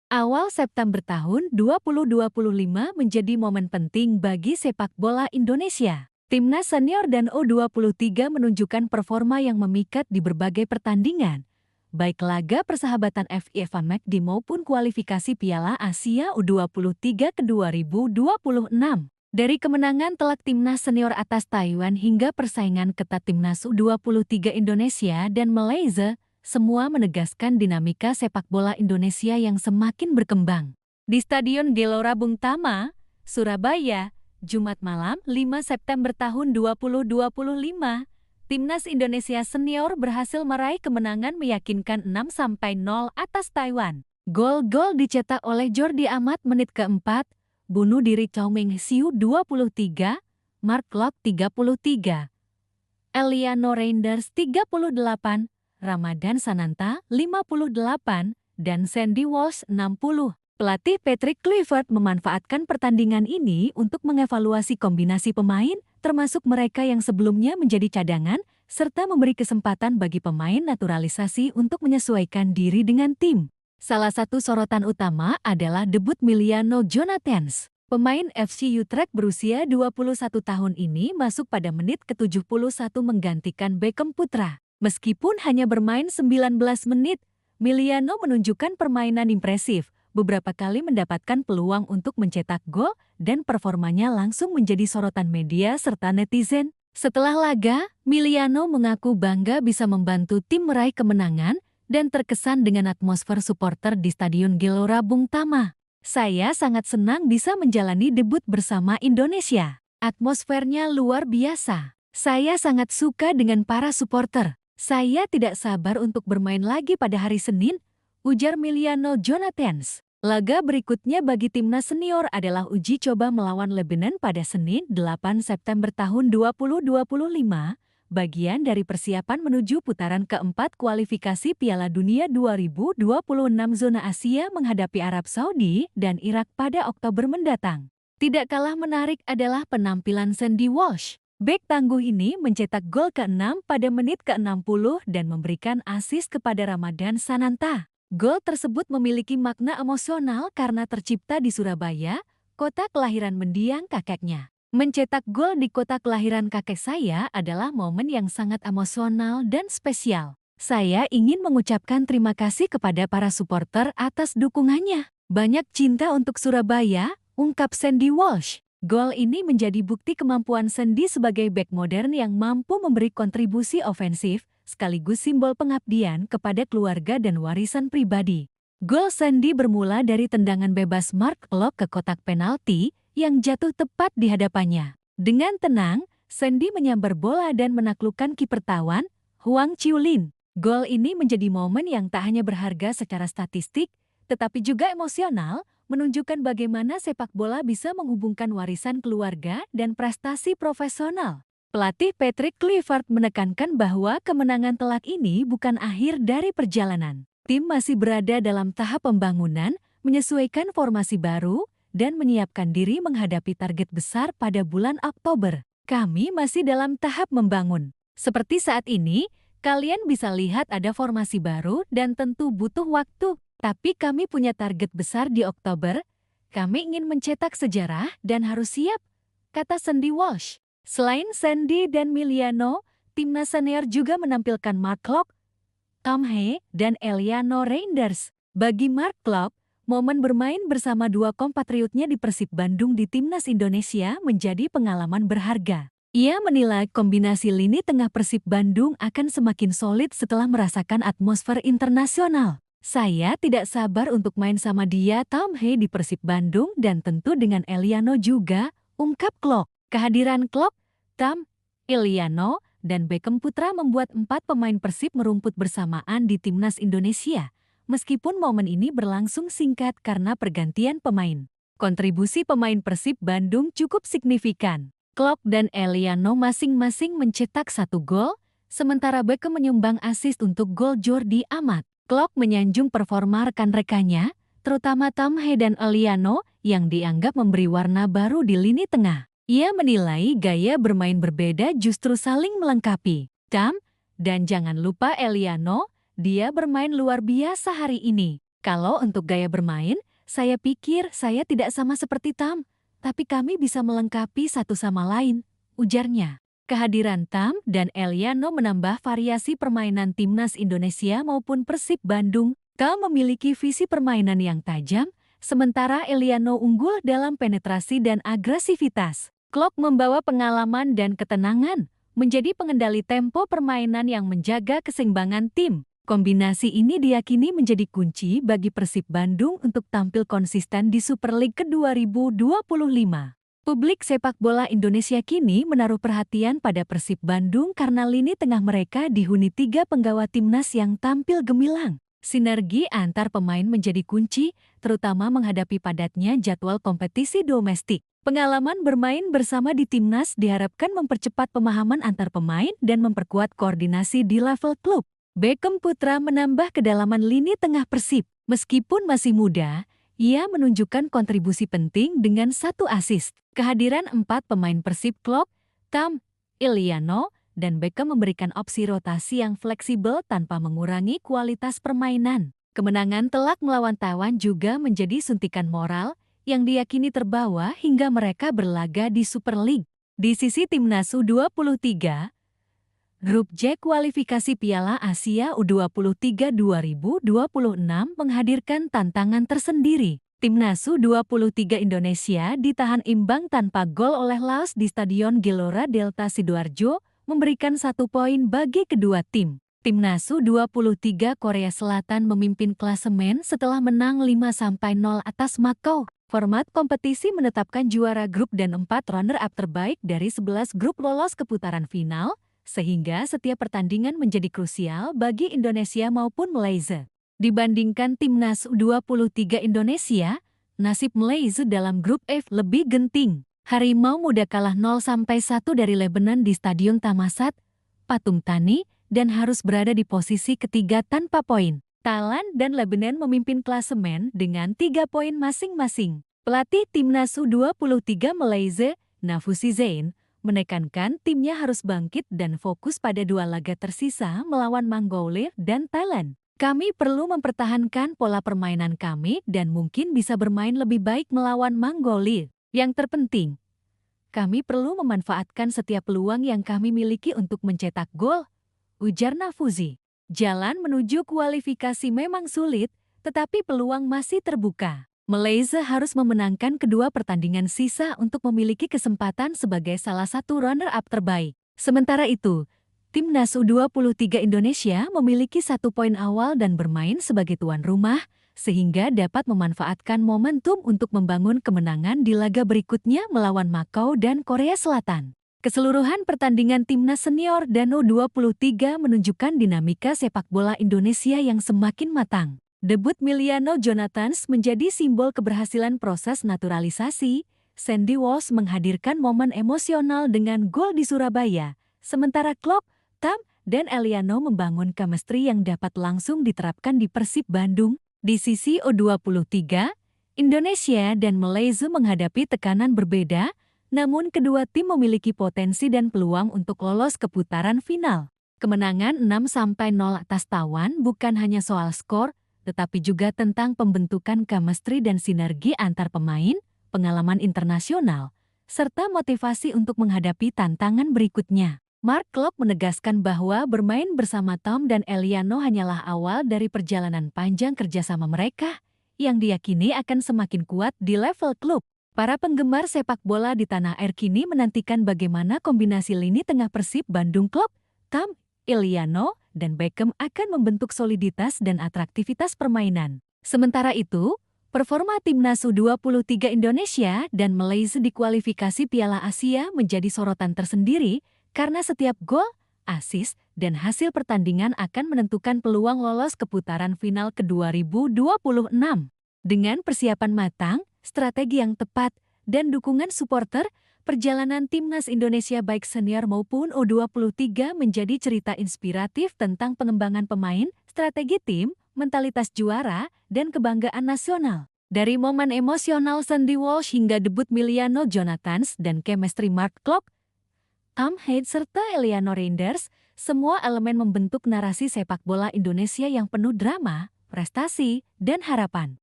Awal September tahun 2025 menjadi momen penting bagi sepak bola Indonesia. Timnas senior dan U23 menunjukkan performa yang memikat di berbagai pertandingan, baik laga persahabatan FIFA McD maupun kualifikasi Piala Asia U23 ke 2026. Dari kemenangan telak timnas senior atas Taiwan hingga persaingan ketat timnas U23 Indonesia dan Malaysia, semua menegaskan dinamika sepak bola Indonesia yang semakin berkembang. Di Stadion Gelora Bung Tama, Surabaya, Jumat malam 5 September tahun 2025, Timnas Indonesia Senior berhasil meraih kemenangan meyakinkan 6-0 atas Taiwan. Gol-gol dicetak oleh Jordi Amat menit keempat, bunuh diri Chow Meng Siu 23, Mark Klok 33, Eliano Reinders 38, Ramadan Sananta 58, dan Sandy Walsh 60. Pelatih Patrick Kluivert memanfaatkan pertandingan ini untuk mengevaluasi kombinasi pemain, termasuk mereka yang sebelumnya menjadi cadangan, serta memberi kesempatan bagi pemain naturalisasi untuk menyesuaikan diri dengan tim. Salah satu sorotan utama adalah debut Miliano Jonathans. Pemain FC Utrecht berusia 21 tahun ini masuk pada menit ke-71 menggantikan Beckham Putra. Meskipun hanya bermain 19 menit, Miliano menunjukkan permainan impresif, beberapa kali mendapatkan peluang untuk mencetak gol dan performanya langsung menjadi sorotan media serta netizen. Setelah laga, Miliano mengaku bangga bisa membantu tim meraih kemenangan dan terkesan dengan atmosfer supporter di Stadion Gelora Bung Tama. Saya sangat senang bisa menjalani debut bersama Indonesia. Atmosfernya luar biasa. Saya sangat suka dengan para supporter. Saya tidak sabar untuk bermain lagi pada hari Senin, ujar Miliano Jonathans. Laga berikutnya bagi timnas senior adalah uji coba melawan Lebanon pada Senin 8 September tahun 2025, bagian dari persiapan menuju putaran keempat kualifikasi Piala Dunia 2026 zona Asia menghadapi Arab Saudi dan Irak pada Oktober mendatang. Tidak kalah menarik adalah penampilan Sandy Walsh. Bek tangguh ini mencetak gol ke-6 pada menit ke-60 dan memberikan assist kepada Ramadan Sananta. Gol tersebut memiliki makna emosional karena tercipta di Surabaya, kota kelahiran mendiang kakeknya. Mencetak gol di kota kelahiran kakek saya adalah momen yang sangat emosional dan spesial. Saya ingin mengucapkan terima kasih kepada para supporter atas dukungannya. Banyak cinta untuk Surabaya, ungkap Sandy Walsh. Gol ini menjadi bukti kemampuan Sandy sebagai bek modern yang mampu memberi kontribusi ofensif, sekaligus simbol pengabdian kepada keluarga dan warisan pribadi. Gol Sandy bermula dari tendangan bebas Mark Klok ke kotak penalti yang jatuh tepat di hadapannya. Dengan tenang, Sandy menyambar bola dan menaklukkan kiper Taiwan, Huang Chiulin. Gol ini menjadi momen yang tak hanya berharga secara statistik, tetapi juga emosional, menunjukkan bagaimana sepak bola bisa menghubungkan warisan keluarga dan prestasi profesional. Pelatih Patrick Kluivert menekankan bahwa kemenangan telak ini bukan akhir dari perjalanan. Tim masih berada dalam tahap pembangunan, menyesuaikan formasi baru, dan menyiapkan diri menghadapi target besar pada bulan Oktober. Kami masih dalam tahap membangun. Seperti saat ini, kalian bisa lihat ada formasi baru dan tentu butuh waktu. Tapi kami punya target besar di Oktober. Kami ingin mencetak sejarah dan harus siap, kata Sandy Walsh. Selain Sandy dan Miliano, timnas senior juga menampilkan Mark Klok, Tom He, dan Eliano Reinders. Bagi Mark Klok, momen bermain bersama dua kompatriotnya di Persib Bandung di timnas Indonesia menjadi pengalaman berharga. Ia menilai kombinasi lini tengah Persib Bandung akan semakin solid setelah merasakan atmosfer internasional. Saya tidak sabar untuk main sama dia Tom He di Persib Bandung dan tentu dengan Eliano juga, ungkap Klok. Kehadiran Klok, Tom, Eliano, dan Beckham Putra membuat 4 pemain Persib merumput bersamaan di timnas Indonesia. Meskipun momen ini berlangsung singkat karena pergantian pemain. Kontribusi pemain Persib Bandung cukup signifikan. Klok dan Eliano masing-masing mencetak 1 gol, sementara Beckham menyumbang assist untuk gol Jordi Amat. Klok menyanjung performa rekan-rekannya, terutama Tom He dan Eliano, yang dianggap memberi warna baru di lini tengah. Ia menilai gaya bermain berbeda justru saling melengkapi. Tom, dan jangan lupa Eliano, dia bermain luar biasa hari ini, Kalau untuk gaya bermain, saya pikir saya tidak sama seperti Tam, tapi kami bisa melengkapi satu sama lain, ujarnya. Kehadiran Tam dan Eliano menambah variasi permainan timnas Indonesia maupun Persib Bandung. Tam memiliki visi permainan yang tajam, sementara Eliano unggul dalam penetrasi dan agresivitas. Klok membawa pengalaman dan ketenangan, menjadi pengendali tempo permainan yang menjaga keseimbangan tim. Kombinasi ini diyakini menjadi kunci bagi Persib Bandung untuk tampil konsisten di Super League ke-2025. Publik sepak bola Indonesia kini menaruh perhatian pada Persib Bandung karena lini tengah mereka dihuni 3 penggawa timnas yang tampil gemilang. Sinergi antar pemain menjadi kunci, terutama menghadapi padatnya jadwal kompetisi domestik. Pengalaman bermain bersama di timnas diharapkan mempercepat pemahaman antar pemain dan memperkuat koordinasi di level klub. Beckham Putra menambah kedalaman lini tengah Persib. Meskipun masih muda, ia menunjukkan kontribusi penting dengan 1 assist. Kehadiran 4 pemain Persib Klok, Tam, Eliano, dan Beckham memberikan opsi rotasi yang fleksibel tanpa mengurangi kualitas permainan. Kemenangan telak melawan Taiwan juga menjadi suntikan moral yang diyakini terbawa hingga mereka berlaga di Super League. Di sisi timnas U23, Grup J kualifikasi Piala Asia U23 2026 menghadirkan tantangan tersendiri. Timnas U23 Indonesia ditahan imbang tanpa gol oleh Laos di Stadion Gelora Delta Sidoarjo, memberikan 1 poin bagi kedua tim. Timnas U23 Korea Selatan memimpin klasemen setelah menang 5-0 atas Makau. Format kompetisi menetapkan juara grup dan 4 runner-up terbaik dari 11 grup lolos ke putaran final, sehingga setiap pertandingan menjadi krusial bagi Indonesia maupun Malaysia. Dibandingkan timnas U23 Indonesia, nasib Malaysia dalam grup F lebih genting. Harimau Muda kalah 0-1 dari Lebanon di Stadion Thammasat, Pathum Thani, dan harus berada di posisi ketiga tanpa poin. Thailand dan Lebanon memimpin klasemen dengan 3 poin masing-masing. Pelatih timnas U23 Malaysia, Nafusi Zain, menekankan timnya harus bangkit dan fokus pada 2 laga tersisa melawan Mongolia dan Thailand. Kami perlu mempertahankan pola permainan kami dan mungkin bisa bermain lebih baik melawan Mongolia. Yang terpenting, kami perlu memanfaatkan setiap peluang yang kami miliki untuk mencetak gol, ujar Nafusi. Jalan menuju kualifikasi memang sulit, tetapi peluang masih terbuka. Malaysia harus memenangkan kedua pertandingan sisa untuk memiliki kesempatan sebagai salah satu runner-up terbaik. Sementara itu, timnas U23 Indonesia memiliki 1 poin awal dan bermain sebagai tuan rumah, sehingga dapat memanfaatkan momentum untuk membangun kemenangan di laga berikutnya melawan Makau dan Korea Selatan. Keseluruhan pertandingan timnas senior dan U23 menunjukkan dinamika sepak bola Indonesia yang semakin matang. Debut Miliano Jonathans menjadi simbol keberhasilan proses naturalisasi. Sandy Walsh menghadirkan momen emosional dengan gol di Surabaya, sementara Klok, Tam, dan Eliano membangun chemistry yang dapat langsung diterapkan di Persib Bandung. Di sisi U23, Indonesia dan Malaysia menghadapi tekanan berbeda, namun kedua tim memiliki potensi dan peluang untuk lolos ke putaran final. Kemenangan 6-0 atas Taiwan bukan hanya soal skor, tetapi juga tentang pembentukan chemistry dan sinergi antar pemain, pengalaman internasional, serta motivasi untuk menghadapi tantangan berikutnya. Mark Klok menegaskan bahwa bermain bersama Tom dan Eliano hanyalah awal dari perjalanan panjang kerjasama mereka, yang diyakini akan semakin kuat di level klub. Para penggemar sepak bola di tanah air kini menantikan bagaimana kombinasi lini tengah Persib Bandung Klok, Tom, Eliano, dan Beckham akan membentuk soliditas dan atraktivitas permainan. Sementara itu, performa timnas U23 Indonesia dan Malaysia di kualifikasi Piala Asia menjadi sorotan tersendiri karena setiap gol, assist, dan hasil pertandingan akan menentukan peluang lolos ke putaran final ke-2026. Dengan persiapan matang, strategi yang tepat, dan dukungan supporter, perjalanan timnas Indonesia baik senior maupun U23 menjadi cerita inspiratif tentang pengembangan pemain, strategi tim, mentalitas juara, dan kebanggaan nasional. Dari momen emosional Sandy Walsh hingga debut Miliano Jonathans dan chemistry Mark Klok, Tom Hayes serta Eliano Reinders, semua elemen membentuk narasi sepak bola Indonesia yang penuh drama, prestasi, dan harapan.